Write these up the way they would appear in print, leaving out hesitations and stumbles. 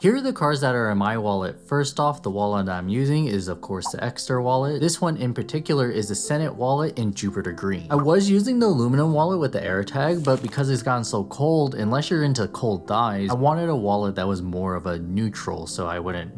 Here are the cards that are in my wallet. First off, the wallet that I'm using is of course the Ekster Wallet. This one in particular is the Senate Wallet in Jupiter Green. I was using the aluminum wallet with the air tag, but because it's gotten so cold, unless you're into cold dyes, I wanted a wallet that was more of a neutral so I wouldn't,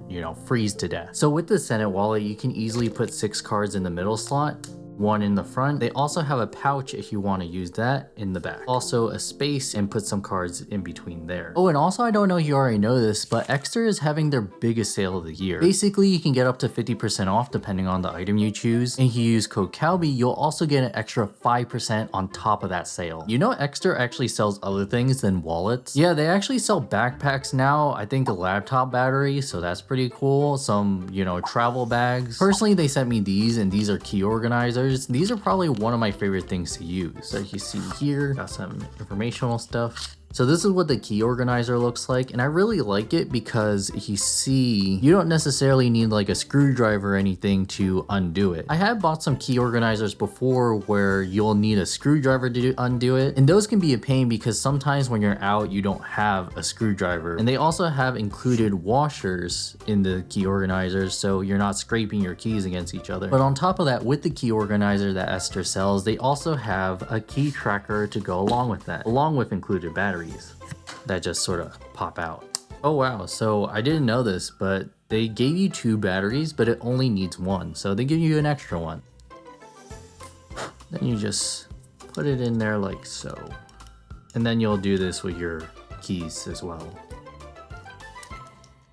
freeze to death. So with the Senate Wallet, you can easily put 6 cards in the middle slot, 1 in the front. They also have a pouch if you want to use that in the back. Also a space and put some cards in between there. Oh, and also I don't know if you already know this, but Ekster is having their biggest sale of the year. Basically, you can get up to 50% off depending on the item you choose. And if you use code CALBY, you'll also get an extra 5% on top of that sale. You know, Ekster actually sells other things than wallets. Yeah, they actually sell backpacks now. I think a laptop battery, so that's pretty cool. Some, travel bags. Personally, they sent me these, and these are key organizers. These are probably one of my favorite things to use. So you see here, got some informational stuff. So this is what the key organizer looks like, and I really like it because you see, you don't necessarily need like a screwdriver or anything to undo it. I have bought some key organizers before where you'll need a screwdriver to undo it, and those can be a pain because sometimes when you're out, you don't have a screwdriver. And they also have included washers in the key organizers, so you're not scraping your keys against each other. But on top of that, with the key organizer that Ekster sells, they also have a key tracker to go along with that, along with included batteries that just sort of pop out. Oh wow, so I didn't know this, but they gave you 2 batteries, but it only needs 1, so they give you an extra one. Then you just put it in there like so, and then you'll do this with your keys as well.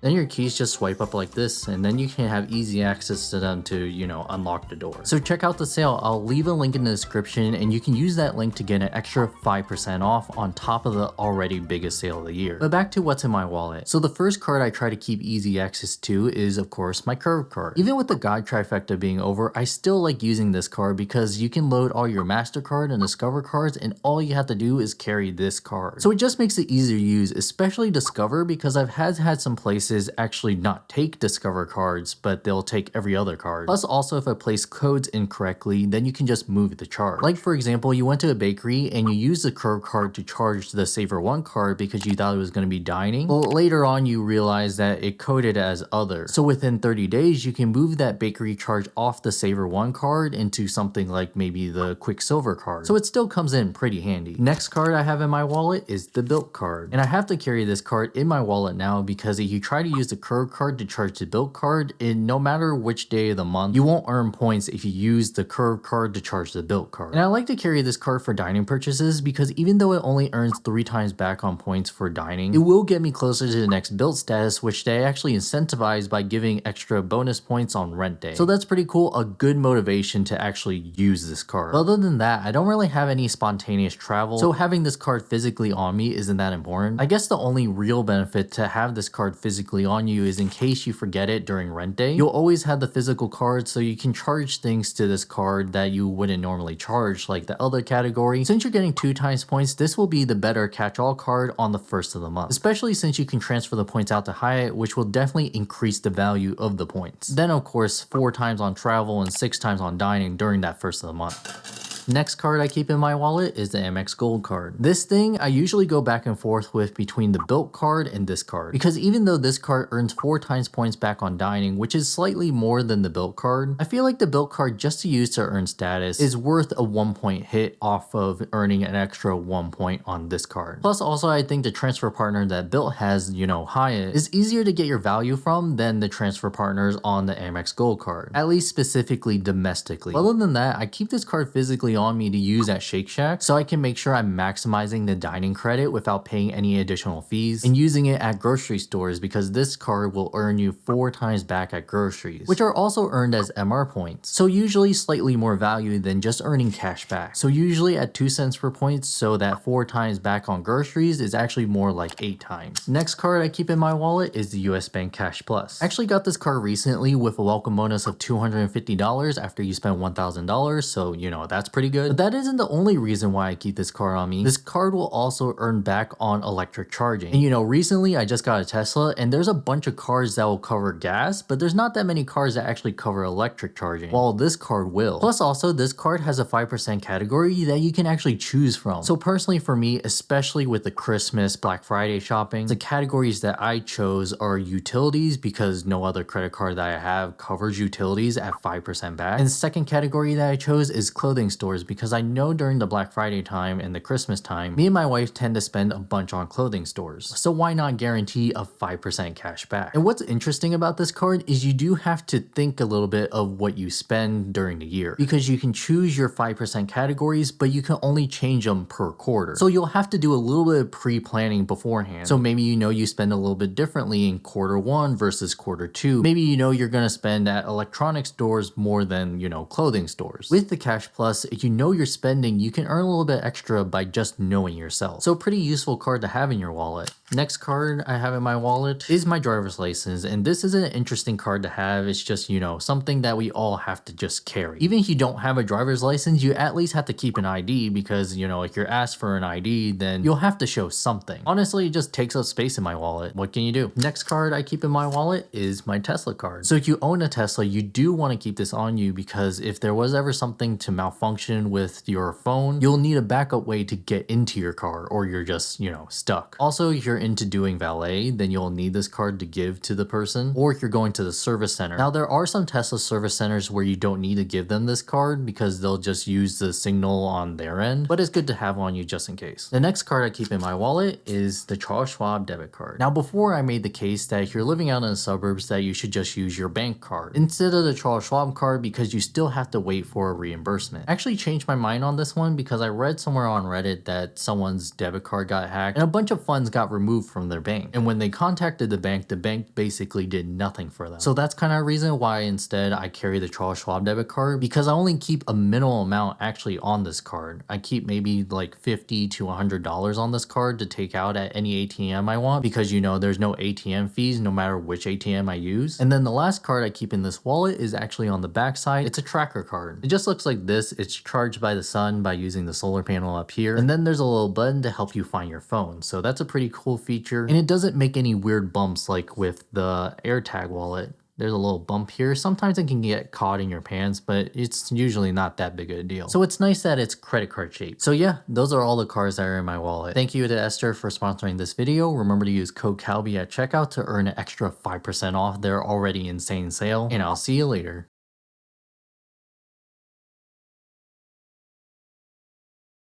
Then your keys just swipe up like this, and then you can have easy access to them to, unlock the door. So check out the sale. I'll leave a link in the description, and you can use that link to get an extra 5% off on top of the already biggest sale of the year. But back to what's in my wallet. So the first card I try to keep easy access to is, of course, my curve card. Even with the God Trifecta being over, I still like using this card because you can load all your MasterCard and Discover cards, and all you have to do is carry this card. So it just makes it easier to use, especially Discover, because I've had some places actually not take Discover cards, but they'll take every other card. Plus also, if I place codes incorrectly, then you can just move the charge. Like for example, you went to a bakery and you used the curve card to charge the Saver 1 card because you thought it was going to be dining. Well, later on you realize that it coded as other. So within 30 days, you can move that bakery charge off the Saver 1 card into something like maybe the Quicksilver card. So it still comes in pretty handy. Next card I have in my wallet is the Bilt Card. And I have to carry this card in my wallet now because if you try to use the curve card to charge the Bilt Card, and no matter which day of the month, you won't earn points if you use the curve card to charge the Bilt Card. And I like to carry this card for dining purchases because even though it only earns 3 times back on points for dining, it will get me closer to the next Bilt status, which they actually incentivize by giving extra bonus points on rent day. So that's pretty cool, a good motivation to actually use this card. But other than that, I don't really have any spontaneous travel, so having this card physically on me isn't that important. I guess the only real benefit to have this card physically on you is in case you forget it during rent day, you'll always have the physical card, so you can charge things to this card that you wouldn't normally charge, like the other category. Since you're getting 2 times points, this will be the better catch-all card on the first of the month, especially since you can transfer the points out to Hyatt, which will definitely increase the value of the points. Then of course 4 times on travel and 6 times on dining during that first of the month. Next card I keep in my wallet is the Amex Gold card. This thing I usually go back and forth with between the Bilt card and this card, because even though this card earns 4 times points back on dining, which is slightly more than the Bilt card, I feel like the Bilt card just to use to earn status is worth a 1 point hit off of earning an extra 1 point on this card. Plus also I think the transfer partner that Bilt has, Hyatt, is easier to get your value from than the transfer partners on the Amex Gold card, at least specifically domestically. Other than that, I keep this card physically on me to use at Shake Shack so I can make sure I'm maximizing the dining credit without paying any additional fees, and using it at grocery stores because this card will earn you 4 times back at groceries, which are also earned as MR points. So usually slightly more value than just earning cash back. So usually at 2 cents per point, so that 4 times back on groceries is actually more like 8 times. Next card I keep in my wallet is the US Bank Cash Plus. I actually got this card recently with a welcome bonus of $250 after you spend $1,000, so that's pretty pretty good. But that isn't the only reason why I keep this card on me. This card will also earn back on electric charging. And you know, recently I just got a Tesla and there's a bunch of cards that will cover gas, but there's not that many cards that actually cover electric charging, while this card will. Plus also, this card has a 5% category that you can actually choose from. So personally for me, especially with the Christmas, Black Friday shopping, the categories that I chose are utilities, because no other credit card that I have covers utilities at 5% back. And the second category that I chose is clothing stores, because I know during the Black Friday time and the Christmas time, me and my wife tend to spend a bunch on clothing stores. So why not guarantee a 5% cash back? And what's interesting about this card is you do have to think a little bit of what you spend during the year, because you can choose your 5% categories, but you can only change them per quarter. So you'll have to do a little bit of pre-planning beforehand. So maybe you know you spend a little bit differently in quarter 1 versus quarter 2. Maybe you know you're gonna spend at electronic stores more than, you know, clothing stores. With the Cash Plus, if you know you're spending, you can earn a little bit extra by just knowing yourself. So pretty useful card to have in your wallet. Next card I have in my wallet is my driver's license, and this is an interesting card to have. It's just, you know, something that we all have to just carry. Even if you don't have a driver's license, you at least have to keep an ID, because, you know, if you're asked for an ID, then you'll have to show something. Honestly, it just takes up space in my wallet. What can you do? Next card I keep in my wallet is my Tesla card. So if you own a Tesla, you do want to keep this on you, because if there was ever something to malfunction with your phone, you'll need a backup way to get into your car, or you're just, you know, stuck. Also, if you're into doing valet, then you'll need this card to give to the person, or if you're going to the service center. Now, there are some Tesla service centers where you don't need to give them this card, because they'll just use the signal on their end, but it's good to have on you just in case. The next card I keep in my wallet is the Charles Schwab debit card. Now, before I made the case that if you're living out in the suburbs that you should just use your bank card instead of the Charles Schwab card, because you still have to wait for a reimbursement. I actually changed my mind on this one, because I read somewhere on Reddit that someone's debit card got hacked and a bunch of funds got removed from their bank. And when they contacted the bank basically did nothing for them. So that's kind of a reason why instead I carry the Charles Schwab debit card, because I only keep a minimal amount actually on this card. I keep maybe like $50 to $100 on this card to take out at any ATM I want, because, you know, there's no ATM fees no matter which ATM I use. And then the last card I keep in this wallet is actually on the back side. It's a tracker card. It just looks like this. It's charged by the sun by using the solar panel up here. And then there's a little button to help you find your phone. So that's a pretty cool feature. And it doesn't make any weird bumps like with the AirTag wallet. There's a little bump here. Sometimes it can get caught in your pants, but it's usually not that big of a deal. So it's nice that it's credit card shaped. So yeah, those are all the cards that are in my wallet. Thank you to Ekster for sponsoring this video. Remember to use code CALBY at checkout to earn an extra 5% off their already insane sale, and I'll see you later.